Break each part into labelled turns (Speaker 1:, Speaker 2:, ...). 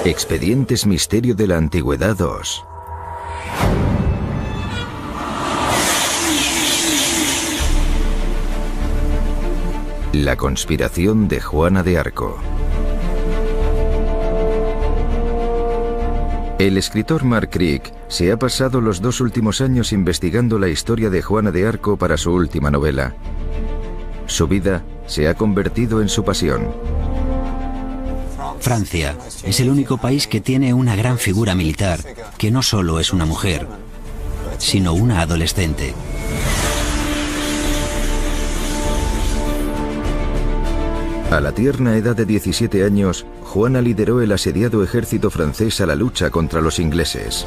Speaker 1: Expedientes Misterio de la Antigüedad 2. La conspiración de Juana de Arco. El escritor Mark Crick se ha pasado los 2 últimos años investigando la historia de Juana de Arco para su última novela. Su vida se ha convertido en su pasión.
Speaker 2: Francia es el único país que tiene una gran figura militar, que no solo es una mujer, sino una adolescente.
Speaker 1: A la tierna edad de 17 años, Juana lideró el asediado ejército francés a la lucha contra los ingleses.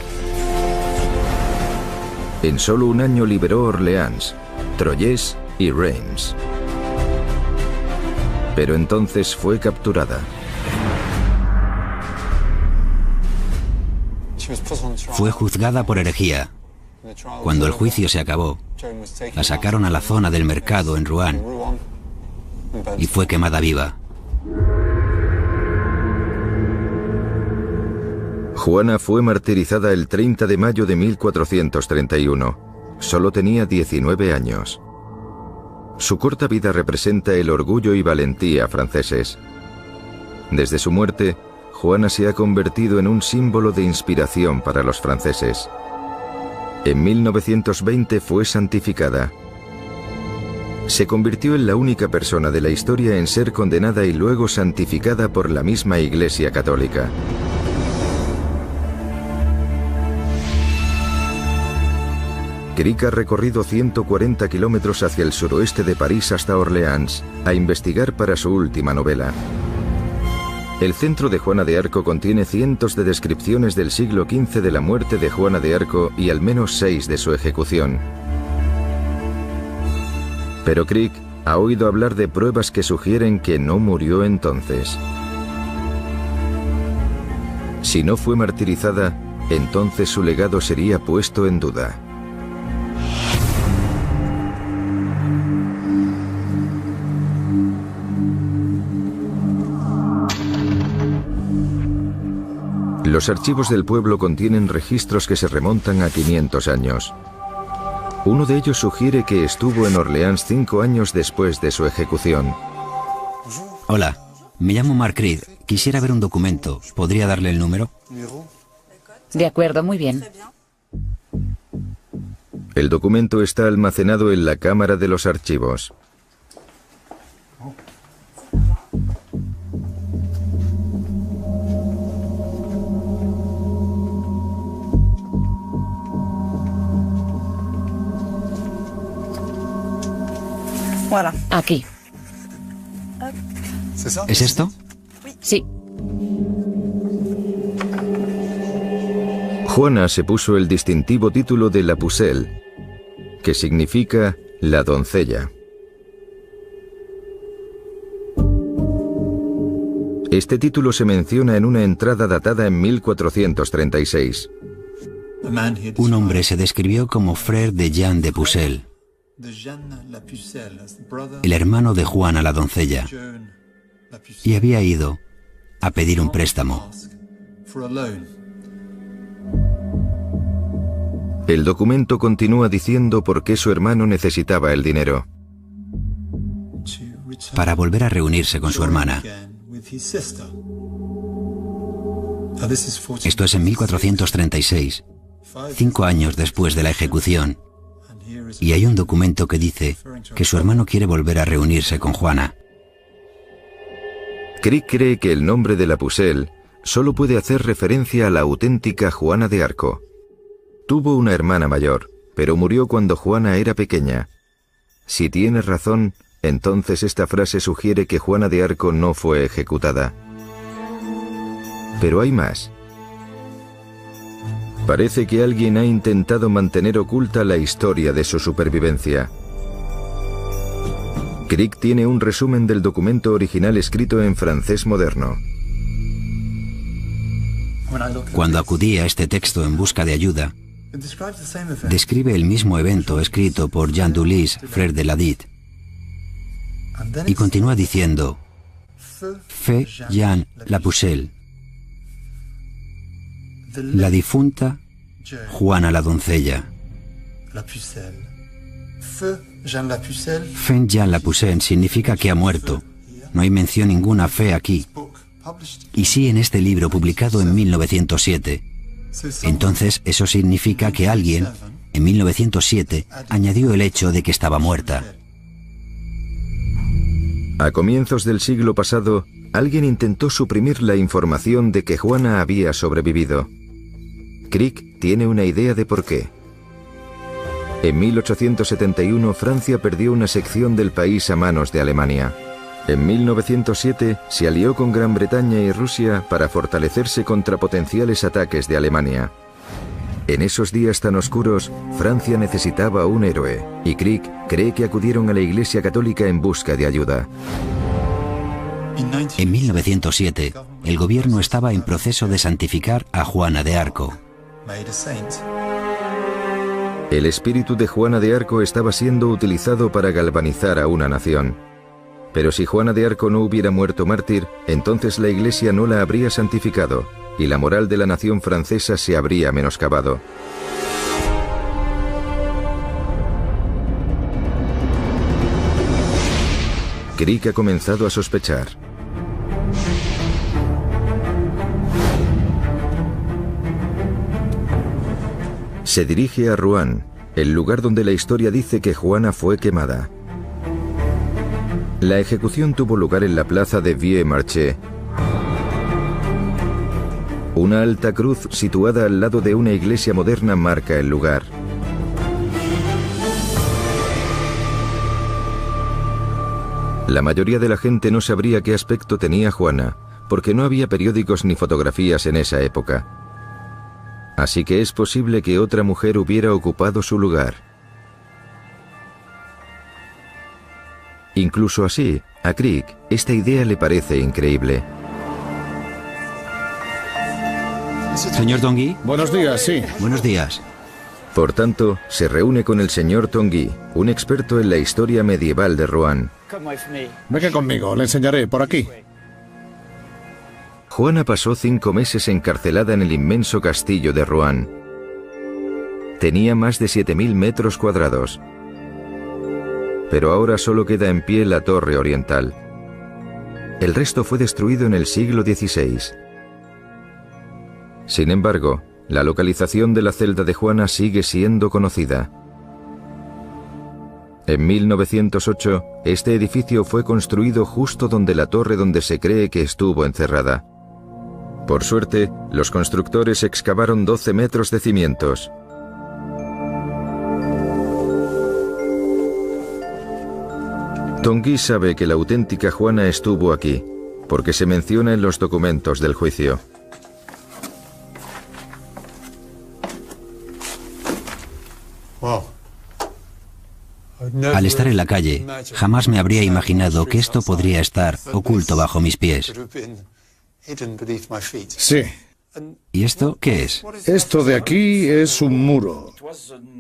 Speaker 1: En solo un año liberó Orleans, Troyes y Reims. Pero entonces fue capturada.
Speaker 2: Fue juzgada por herejía. Cuando el juicio se acabó, la sacaron a la zona del mercado en Rouen y fue quemada viva.
Speaker 1: Juana fue martirizada el 30 de mayo de 1431. Solo tenía 19 años. Su corta vida representa el orgullo y valentía franceses. Desde su muerte, Juana se ha convertido en un símbolo de inspiración para los franceses. En 1920 fue santificada. Se convirtió en la única persona de la historia en ser condenada y luego santificada por la misma Iglesia Católica. Crick ha recorrido 140 kilómetros hacia el suroeste de París hasta Orleans, a investigar para su última novela. El centro de Juana de Arco contiene cientos de descripciones del siglo XV de la muerte de Juana de Arco y al menos 6 de su ejecución. Pero Crick ha oído hablar de pruebas que sugieren que no murió entonces. Si no fue martirizada, entonces su legado sería puesto en duda. Los archivos del pueblo contienen registros que se remontan a 500 años. Uno de ellos sugiere que estuvo en Orleans 5 años después de su ejecución.
Speaker 2: Hola, me llamo Mark Crick. Quisiera ver un documento. ¿Podría darle el número?
Speaker 3: De acuerdo, muy bien.
Speaker 1: El documento está almacenado en la Cámara de los Archivos.
Speaker 3: Aquí.
Speaker 2: ¿Es esto?
Speaker 3: Sí.
Speaker 1: Juana se puso el distintivo título de La Pucelle, que significa la doncella. Este título se menciona en una entrada datada en 1436.
Speaker 2: Un hombre se describió como Frère de Jean de Pucelle, el hermano de Juana la doncella, y había ido a pedir un préstamo.
Speaker 1: El documento continúa diciendo por qué su hermano necesitaba el dinero.
Speaker 2: Para volver a reunirse con su hermana. Esto es en 1436, 5 años después de la ejecución. Y hay un documento que dice que su hermano quiere volver a reunirse con Juana.
Speaker 1: Crick cree que el nombre de La Pucelle solo puede hacer referencia a la auténtica Juana de Arco. Tuvo una hermana mayor, pero murió cuando Juana era pequeña. Si tiene razón, entonces esta frase sugiere que Juana de Arco no fue ejecutada. Pero hay más. Parece que alguien ha intentado mantener oculta la historia de su supervivencia. Crick tiene un resumen del documento original escrito en francés moderno.
Speaker 2: Cuando acudí a este texto en busca de ayuda, describe el mismo evento escrito por Jean Dulis, Frère de Ladit. Y continúa diciendo, Feu Jean la Pucelle, La difunta Juana la doncella. Feu Jean Lapucelle significa que ha muerto. No hay mención ninguna fe aquí. Y sí en este libro publicado en 1907. Entonces eso significa que alguien, en 1907, añadió el hecho de que estaba muerta.
Speaker 1: A comienzos del siglo pasado, alguien intentó suprimir la información de que Juana había sobrevivido. Crick tiene una idea de por qué. En 1871, Francia perdió una sección del país a manos de Alemania. En 1907, se alió con Gran Bretaña y Rusia para fortalecerse contra potenciales ataques de Alemania. En esos días tan oscuros, Francia necesitaba un héroe, y Crick cree que acudieron a la Iglesia Católica en busca de ayuda.
Speaker 2: En 1907, el gobierno estaba en proceso de santificar a Juana de Arco.
Speaker 1: El espíritu de Juana de Arco estaba siendo utilizado para galvanizar a una nación. Pero si Juana de Arco no hubiera muerto mártir, entonces la Iglesia no la habría santificado, y la moral de la nación francesa se habría menoscabado. Crick ha comenzado a sospechar. Se dirige a Rouen, el lugar donde la historia dice que Juana fue quemada. La ejecución tuvo lugar en la plaza de Vieux-Marché. Una alta cruz situada al lado de una iglesia moderna marca el lugar. La mayoría de la gente no sabría qué aspecto tenía Juana, porque no había periódicos ni fotografías en esa época. Así que es posible que otra mujer hubiera ocupado su lugar. Incluso así, a Crick, esta idea le parece increíble.
Speaker 2: ¿Señor Tanguy?
Speaker 4: Buenos días, sí.
Speaker 2: Buenos días.
Speaker 1: Por tanto, se reúne con el señor Tanguy, un experto en la historia medieval de Rouen.
Speaker 4: Venga conmigo, le enseñaré por aquí.
Speaker 1: Juana pasó 5 meses encarcelada en el inmenso castillo de Rouen. Tenía más de 7.000 metros cuadrados. Pero ahora solo queda en pie la torre oriental. El resto fue destruido en el siglo XVI. Sin embargo, la localización de la celda de Juana sigue siendo conocida. En 1908, este edificio fue construido justo donde la torre donde se cree que estuvo encerrada. Por suerte, los constructores excavaron 12 metros de cimientos. Tanguy sabe que la auténtica Juana estuvo aquí, porque se menciona en los documentos del juicio.
Speaker 2: Al estar en la calle, jamás me habría imaginado que esto podría estar oculto bajo mis pies.
Speaker 4: Sí.
Speaker 2: ¿Y esto qué es?
Speaker 4: Esto de aquí es un muro.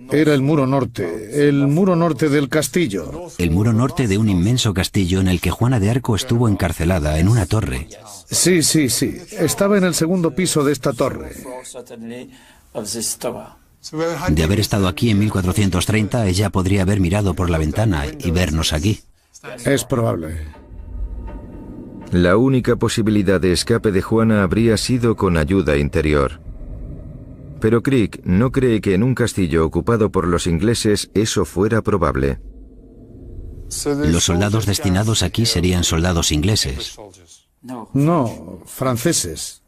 Speaker 4: Era el muro norte del castillo.
Speaker 2: El muro norte de un inmenso castillo en el que Juana de Arco estuvo encarcelada en una torre.
Speaker 4: Sí. Estaba en el segundo piso de esta torre.
Speaker 2: De haber estado aquí en 1430, ella podría haber mirado por la ventana y vernos aquí.
Speaker 4: Es probable.
Speaker 1: La única posibilidad de escape de Juana habría sido con ayuda interior. Pero Crick no cree que en un castillo ocupado por los ingleses eso fuera probable.
Speaker 2: Los soldados destinados aquí serían soldados ingleses.
Speaker 4: No, franceses.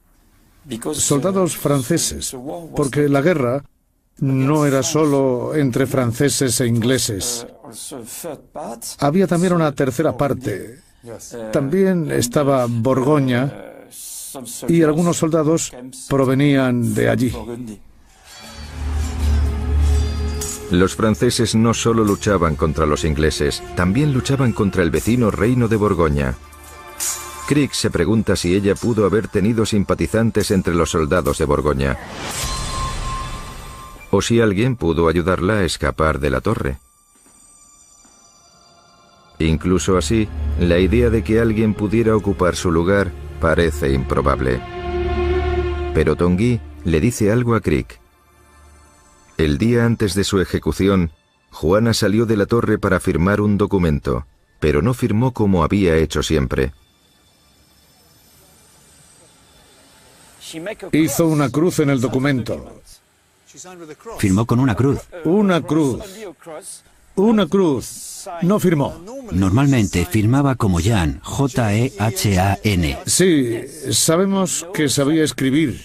Speaker 4: Soldados franceses. Porque la guerra no era solo entre franceses e ingleses. Había también una tercera parte. También estaba Borgoña y algunos soldados provenían de allí.
Speaker 1: Los franceses no solo luchaban contra los ingleses, también luchaban contra el vecino reino de Borgoña. Crick se pregunta si ella pudo haber tenido simpatizantes entre los soldados de Borgoña, o si alguien pudo ayudarla a escapar de la torre. Incluso así, la idea de que alguien pudiera ocupar su lugar parece improbable. Pero Tanguy le dice algo a Crick. El día antes de su ejecución, Juana salió de la torre para firmar un documento, pero no firmó como había hecho siempre.
Speaker 4: Hizo una cruz en el documento.
Speaker 2: Firmó con una cruz.
Speaker 4: Una cruz. Una cruz. No firmó.
Speaker 2: Normalmente firmaba como Jan, J-E-H-A-N.
Speaker 4: Sí, sabemos que sabía escribir,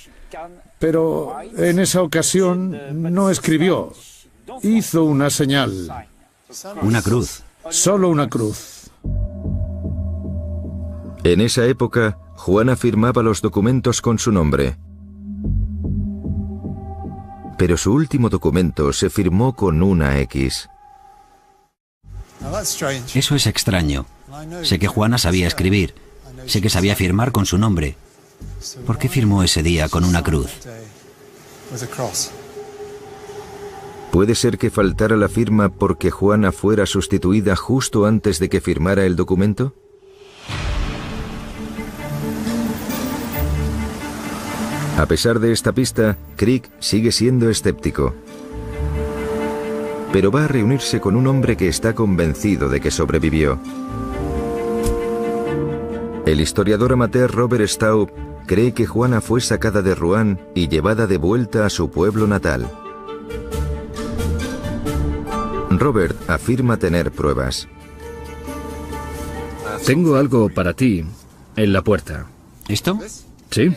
Speaker 4: pero en esa ocasión no escribió. Hizo una señal.
Speaker 2: Una cruz.
Speaker 4: Solo una cruz.
Speaker 1: En esa época, Juana firmaba los documentos con su nombre. Pero su último documento se firmó con una X.
Speaker 2: Eso es extraño. Sé que Juana sabía escribir. Sé que sabía firmar con su nombre. ¿Por qué firmó ese día con una cruz?
Speaker 1: ¿Puede ser que faltara la firma porque Juana fuera sustituida justo antes de que firmara el documento? A pesar de esta pista, Crick sigue siendo escéptico. Pero va a reunirse con un hombre que está convencido de que sobrevivió. El historiador amateur Robert Staub cree que Juana fue sacada de Rouen y llevada de vuelta a su pueblo natal. Robert afirma tener pruebas.
Speaker 5: Tengo algo para ti en la puerta.
Speaker 2: ¿Esto?
Speaker 5: ¿Sí?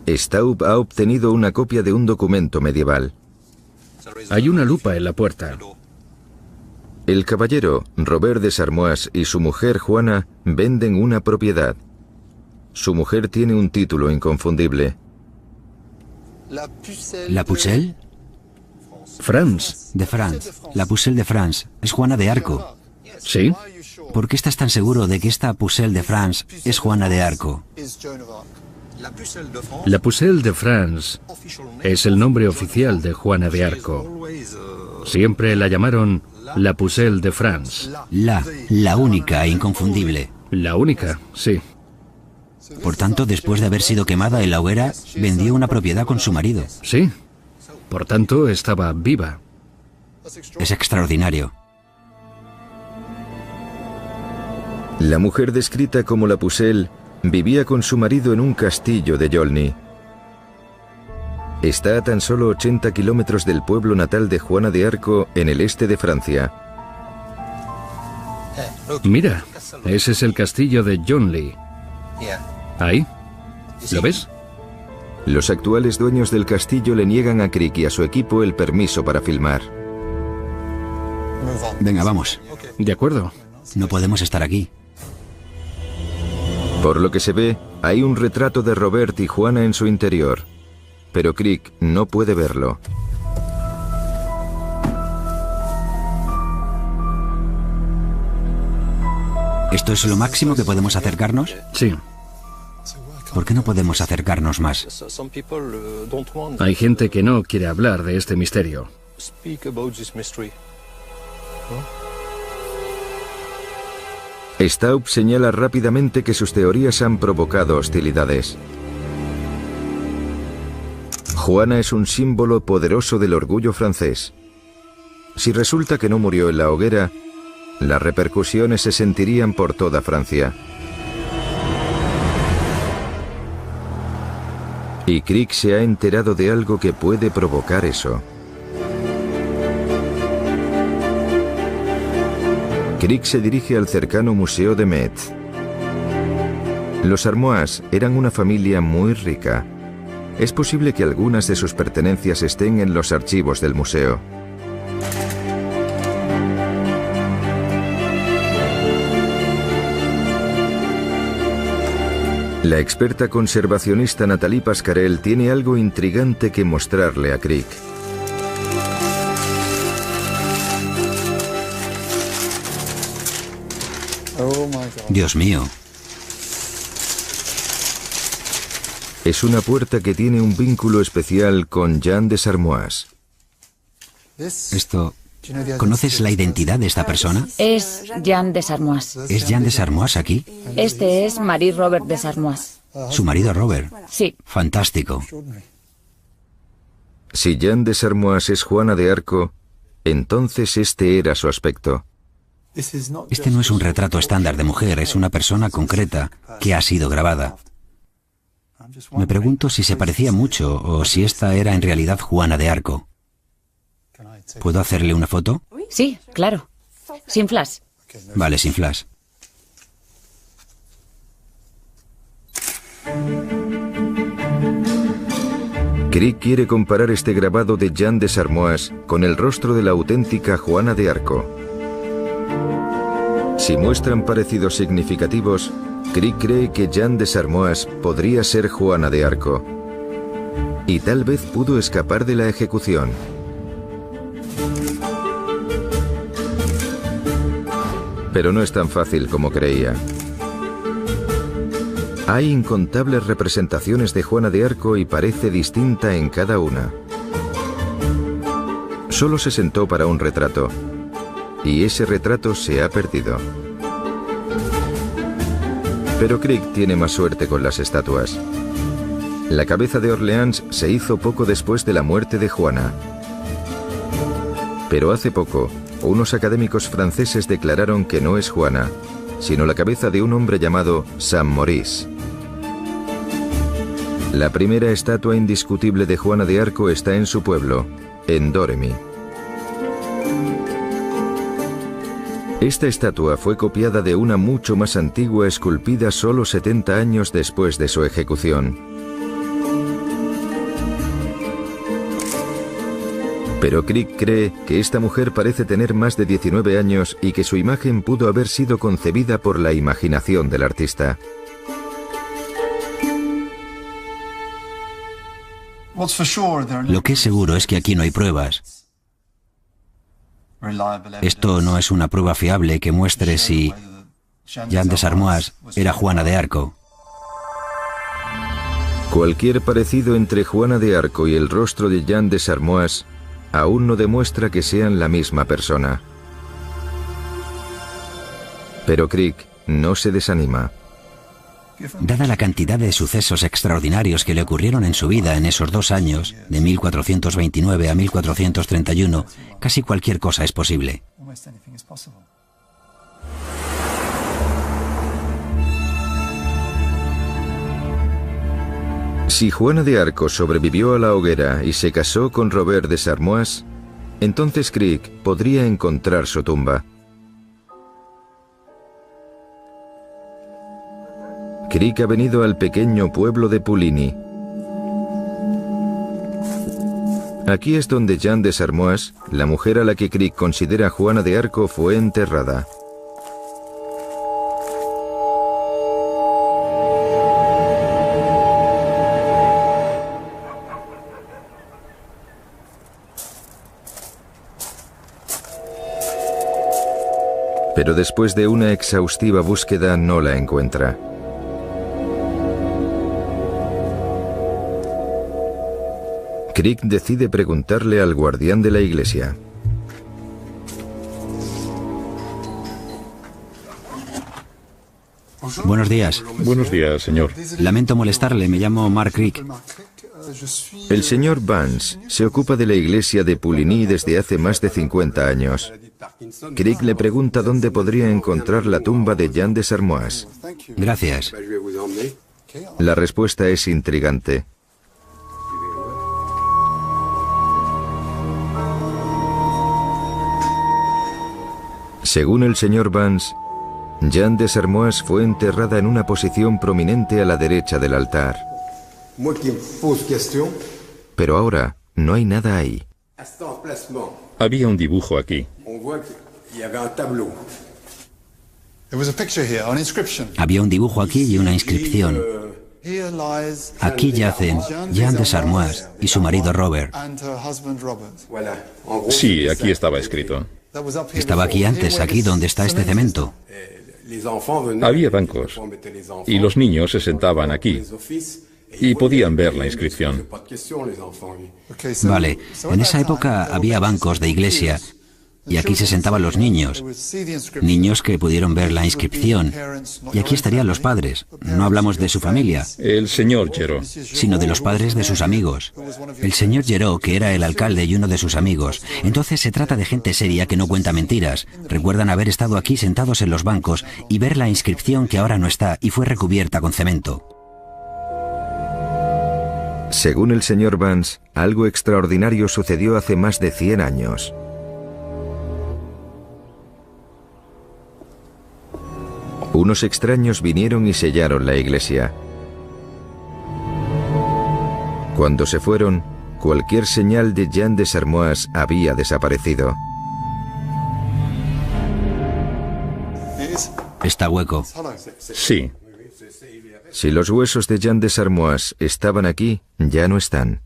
Speaker 1: Staub ha obtenido una copia de un documento medieval.
Speaker 5: Hay una lupa en la puerta.
Speaker 1: El caballero, Robert de Sarmois, y su mujer, Juana, venden una propiedad. Su mujer tiene un título inconfundible.
Speaker 2: ¿La Pucelle?
Speaker 5: France.
Speaker 2: De France. La Pucelle de France. Es Juana de Arco.
Speaker 5: ¿Sí?
Speaker 2: ¿Por qué estás tan seguro de que esta Pucelle de France es Juana de Arco?
Speaker 5: La Pucelle de France es el nombre oficial de Juana de Arco. Siempre la llamaron la Pucelle de France.
Speaker 2: La única e inconfundible.
Speaker 5: La única, sí.
Speaker 2: Por tanto, después de haber sido quemada en la hoguera, vendió una propiedad con su marido.
Speaker 5: Sí. Por tanto, estaba viva.
Speaker 2: Es extraordinario.
Speaker 1: La mujer descrita como la Pucelle vivía con su marido en un castillo de Jolny. Está a tan solo 80 kilómetros del pueblo natal de Juana de Arco, en el este de Francia.
Speaker 5: Mira, ese es el castillo de Jolny. ¿Ahí? ¿Lo ves?
Speaker 1: Los actuales dueños del castillo le niegan a Crick y a su equipo el permiso para filmar.
Speaker 2: Venga, vamos.
Speaker 5: De acuerdo.
Speaker 2: No podemos estar aquí.
Speaker 1: Por lo que se ve, hay un retrato de Robert y Juana en su interior, pero Crick no puede verlo.
Speaker 2: ¿Esto es lo máximo que podemos acercarnos?
Speaker 5: Sí.
Speaker 2: ¿Por qué no podemos acercarnos más?
Speaker 5: Hay gente que no quiere hablar de este misterio.
Speaker 1: Staub señala rápidamente que sus teorías han provocado hostilidades. Juana es un símbolo poderoso del orgullo francés. Si resulta que no murió en la hoguera, las repercusiones se sentirían por toda Francia. Y Crick se ha enterado de algo que puede provocar eso. Crick se dirige al cercano Museo de Metz. Los Armois eran una familia muy rica. Es posible que algunas de sus pertenencias estén en los archivos del museo. La experta conservacionista Nathalie Pascarel tiene algo intrigante que mostrarle a Crick.
Speaker 2: Dios mío.
Speaker 1: Es una puerta que tiene un vínculo especial con Jean de Sarmois.
Speaker 2: Esto... ¿Conoces la identidad de esta persona?
Speaker 3: Es Jean de Sarmois.
Speaker 2: ¿Es Jean de Sarmois aquí?
Speaker 3: Este es Marie Robert de Sarmois.
Speaker 2: Su marido Robert.
Speaker 3: Sí.
Speaker 2: Fantástico.
Speaker 1: Si Jeanne de Sarmoise es Juana de Arco, entonces este era su aspecto.
Speaker 2: Este no es un retrato estándar de mujer, es una persona concreta que ha sido grabada. Me pregunto si se parecía mucho o si esta era en realidad Juana de Arco. ¿Puedo hacerle una foto?
Speaker 3: Sí, claro. Sin flash.
Speaker 2: Vale, sin flash.
Speaker 1: Crick quiere comparar este grabado de Jeanne de Sarmoise con el rostro de la auténtica Juana de Arco. Si muestran parecidos significativos, Crick cree que Jeanne de Sarmoise podría ser Juana de Arco. Y tal vez pudo escapar de la ejecución. Pero no es tan fácil como creía. Hay incontables representaciones de Juana de Arco y parece distinta en cada una. Solo se sentó para un retrato, y ese retrato se ha perdido. Pero Crick tiene más suerte con las estatuas. La cabeza de Orleans se hizo poco después de la muerte de Juana. Pero hace poco, unos académicos franceses declararon que no es Juana, sino la cabeza de un hombre llamado Saint-Maurice. La primera estatua indiscutible de Juana de Arco está en su pueblo, en Domremy. Esta estatua fue copiada de una mucho más antigua esculpida solo 70 años después de su ejecución. Pero Crick cree que esta mujer parece tener más de 19 años y que su imagen pudo haber sido concebida por la imaginación del artista.
Speaker 2: Lo que es seguro es que aquí no hay pruebas. Esto no es una prueba fiable que muestre si Jeanne de Sarmoise era Juana de Arco.
Speaker 1: Cualquier parecido entre Juana de Arco y el rostro de Jeanne de Sarmoise aún no demuestra que sean la misma persona. Pero Crick no se desanima.
Speaker 2: Dada la cantidad de sucesos extraordinarios que le ocurrieron en su vida en esos 2 años, de 1429 a 1431, casi cualquier cosa es posible.
Speaker 1: Si Juana de Arco sobrevivió a la hoguera y se casó con Robert de Sarmoise, entonces Crick podría encontrar su tumba. Crick ha venido al pequeño pueblo de Puligny. Aquí es donde Jeanne de Sarmoise, la mujer a la que Crick considera Juana de Arco, fue enterrada. Pero después de una exhaustiva búsqueda no la encuentra. Crick decide preguntarle al guardián de la iglesia.
Speaker 2: Buenos días.
Speaker 6: Buenos días, señor.
Speaker 2: Lamento molestarle, me llamo Mark Crick.
Speaker 1: El señor Vance se ocupa de la iglesia de Puligny desde hace más de 50 años. Crick le pregunta dónde podría encontrar la tumba de Jeanne de Sarmoise.
Speaker 2: Gracias.
Speaker 1: La respuesta es intrigante. Según el señor Vance, Jeanne de Sarmoise fue enterrada en una posición prominente a la derecha del altar. Pero ahora no hay nada ahí.
Speaker 6: Había un dibujo aquí.
Speaker 2: Había un dibujo aquí y una inscripción. Aquí yacen Jeanne de Sarmoise y su marido Robert.
Speaker 6: Sí, aquí estaba escrito.
Speaker 2: Estaba aquí antes, aquí donde está este cemento.
Speaker 6: Había bancos y los niños se sentaban aquí y podían ver la inscripción.
Speaker 2: Vale, en esa época había bancos de iglesia Y aquí se sentaban los niños, niños que pudieron ver la inscripción. Y aquí estarían los padres. No hablamos de su familia,
Speaker 6: El señor Giraud.
Speaker 2: sino de los padres de sus amigos. El señor Giraud, que era el alcalde y uno de sus amigos. Entonces se trata de gente seria que no cuenta mentiras. Recuerdan haber estado aquí sentados en los bancos y ver la inscripción que ahora no está y fue recubierta con cemento.
Speaker 1: Según el señor Vance, algo extraordinario sucedió hace más de 100 años. Unos extraños vinieron y sellaron la iglesia. Cuando se fueron, cualquier señal de Jean de Sermoise había desaparecido.
Speaker 2: Está hueco.
Speaker 6: Sí.
Speaker 1: Si los huesos de Jean de Sermoise estaban aquí, ya no están.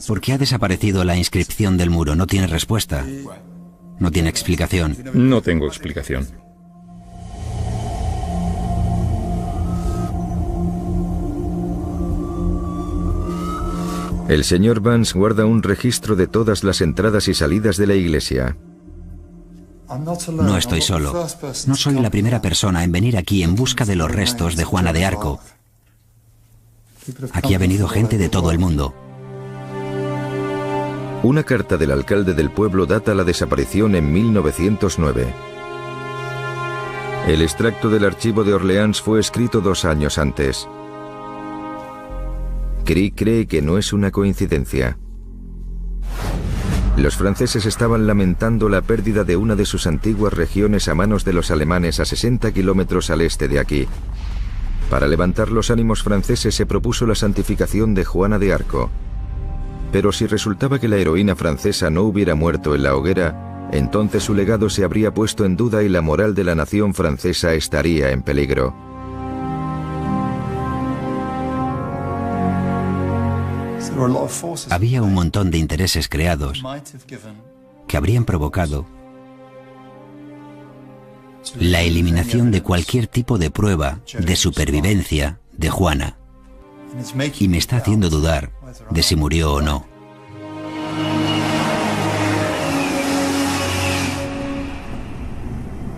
Speaker 2: ¿Por qué ha desaparecido la inscripción del muro? No tiene respuesta. No tiene explicación.
Speaker 6: No tengo explicación.
Speaker 1: El señor Vance guarda un registro de todas las entradas y salidas de la iglesia.
Speaker 2: No estoy solo. No soy la primera persona en venir aquí en busca de los restos de Juana de Arco. Aquí ha venido gente de todo el mundo.
Speaker 1: Una carta del alcalde del pueblo data la desaparición en 1909. El extracto del archivo de Orleans fue escrito 2 años antes. Crick cree que no es una coincidencia. Los franceses estaban lamentando la pérdida de una de sus antiguas regiones a manos de los alemanes a 60 kilómetros al este de aquí. Para levantar los ánimos franceses se propuso la santificación de Juana de Arco. Pero si resultaba que la heroína francesa no hubiera muerto en la hoguera, entonces su legado se habría puesto en duda y la moral de la nación francesa estaría en peligro.
Speaker 2: Había un montón de intereses creados que habrían provocado la eliminación de cualquier tipo de prueba de supervivencia de Juana. Y me está haciendo dudar de si murió o no.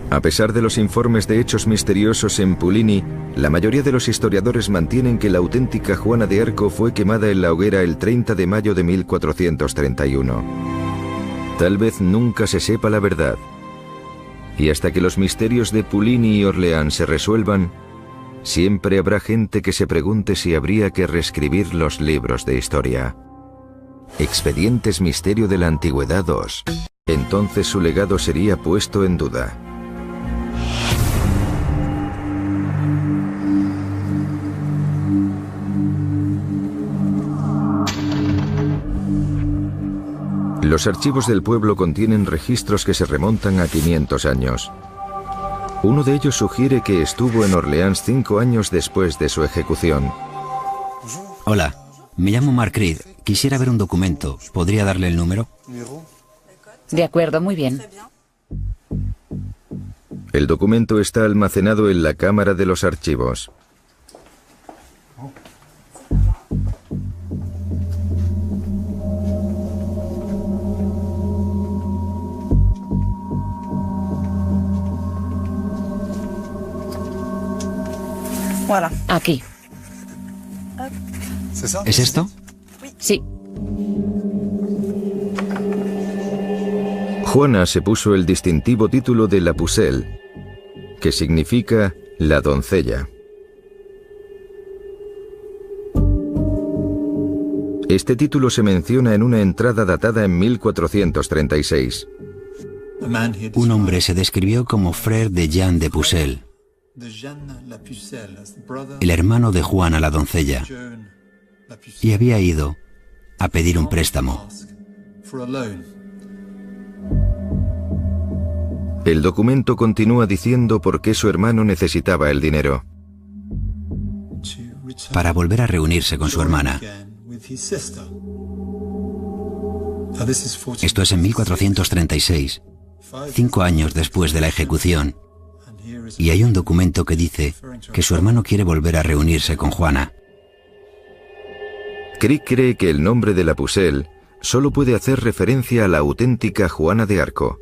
Speaker 1: A pesar de los informes de hechos misteriosos en Puligny, la mayoría de los historiadores mantienen que la auténtica Juana de Arco fue quemada en la hoguera el 30 de mayo de 1431. Tal vez nunca se sepa la verdad. Y hasta que los misterios de Puligny y Orleans se resuelvan, siempre habrá gente que se pregunte si habría que reescribir los libros de historia. Expedientes Misterio de la Antigüedad 2. Entonces su legado sería puesto en duda. Los archivos del pueblo contienen registros que se remontan a 500 años. Uno de ellos sugiere que estuvo en Orleans 5 años después de su ejecución.
Speaker 2: Hola, me llamo Mark Reed. Quisiera ver un documento. ¿Podría darle el número?
Speaker 3: De acuerdo, muy bien.
Speaker 1: El documento está almacenado en la Cámara de los Archivos.
Speaker 3: Aquí.
Speaker 2: ¿Es esto?
Speaker 3: Sí.
Speaker 1: Juana se puso el distintivo título de La Pucelle, que significa la doncella. Este título se menciona en una entrada datada en 1436.
Speaker 2: Un hombre se describió como Frère de Jean de Pucelle, el hermano de Juana la doncella, y había ido a pedir un préstamo.
Speaker 1: El documento continúa diciendo por qué su hermano necesitaba el dinero.
Speaker 2: Para volver a reunirse con su hermana. Esto es en 1436, 5 años después de la ejecución. Y hay un documento que dice que su hermano quiere volver a reunirse con Juana.
Speaker 1: Crick cree que el nombre de La Pucelle solo puede hacer referencia a la auténtica Juana de Arco.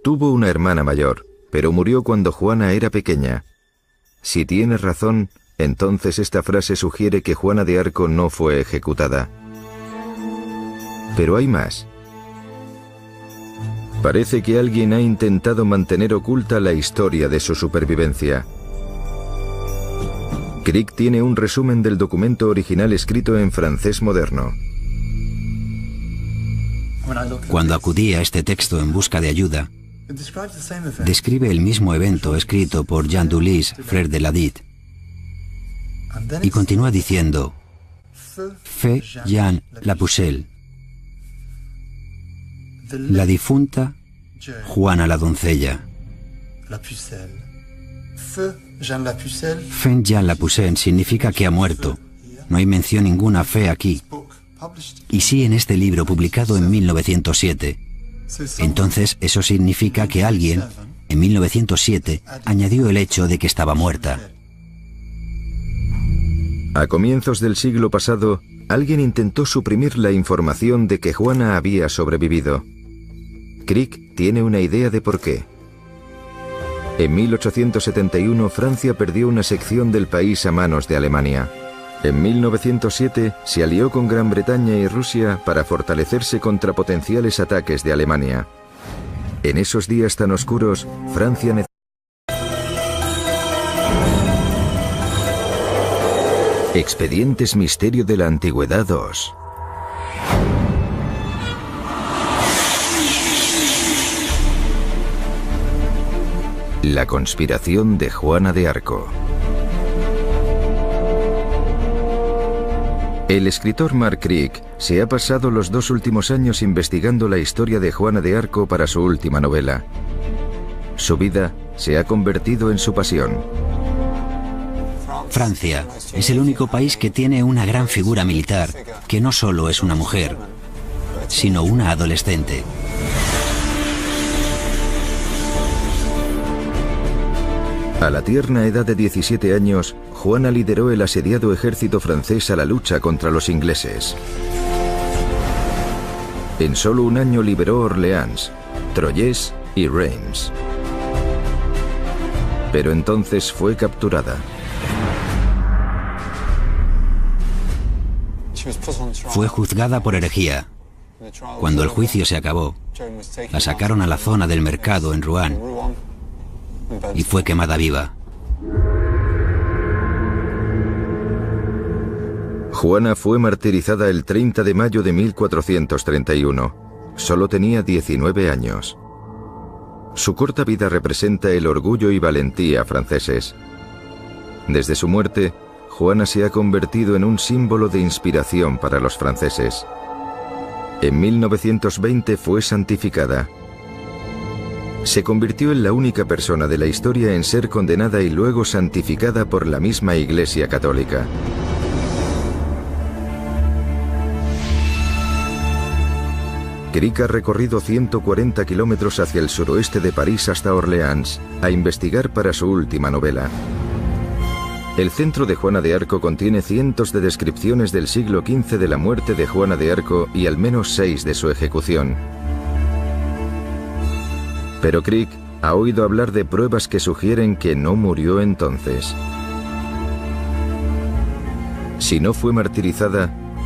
Speaker 1: Tuvo una hermana mayor, pero murió cuando Juana era pequeña. Si tiene razón, entonces esta frase sugiere que Juana de Arco no fue ejecutada. Pero hay más. Parece que alguien ha intentado mantener oculta la historia de su supervivencia. Crick tiene un resumen del documento original escrito en francés moderno.
Speaker 2: Cuando acudí a este texto en busca de ayuda, describe el mismo evento escrito por Jean Dulis, frère de Ladit, y continúa diciendo: Feu Jean la Pucelle, la difunta Juana la doncella. Feu Jean la Pucelle significa que ha muerto. No hay mención ninguna fe aquí. Y sí en este libro publicado en 1907. Entonces eso significa que alguien, en 1907, añadió el hecho de que estaba muerta.
Speaker 1: A comienzos del siglo pasado, alguien intentó suprimir la información de que Juana había sobrevivido. Crick tiene una idea de por qué. En 1871, Francia perdió una sección del país a manos de Alemania. En 1907 se alió con Gran Bretaña y Rusia para fortalecerse contra potenciales ataques de Alemania. En esos días tan oscuros, Francia necesitaba Expedientes Misterio de la Antigüedad 2. La conspiración de Juana de Arco. El escritor Mark Crick se ha pasado los 2 últimos años investigando la historia de Juana de Arco para su última novela. Su vida se ha convertido en su pasión.
Speaker 2: Francia es el único país que tiene una gran figura militar, que no solo es una mujer, sino una adolescente.
Speaker 1: A la tierna edad de 17 años, Juana lideró el asediado ejército francés a la lucha contra los ingleses. En solo un año liberó Orleans, Troyes y Reims. Pero entonces fue capturada.
Speaker 2: Fue juzgada por herejía. Cuando el juicio se acabó, la sacaron a la zona del mercado en Rouen y fue quemada viva.
Speaker 1: Juana fue martirizada el 30 de mayo de 1431. Solo tenía 19 años. Su corta vida representa el orgullo y valentía franceses. Desde su muerte, Juana se ha convertido en un símbolo de inspiración para los franceses. En 1920 fue santificada. Se convirtió en la única persona de la historia en ser condenada y luego santificada por la misma Iglesia Católica. Crick ha recorrido 140 kilómetros hacia el suroeste de París hasta Orleans, a investigar para su última novela. El centro de Juana de Arco contiene cientos de descripciones del siglo XV de la muerte de Juana de Arco y al menos 6 de su ejecución. Pero Crick ha oído hablar de pruebas que sugieren que no murió entonces. Si no fue martirizada,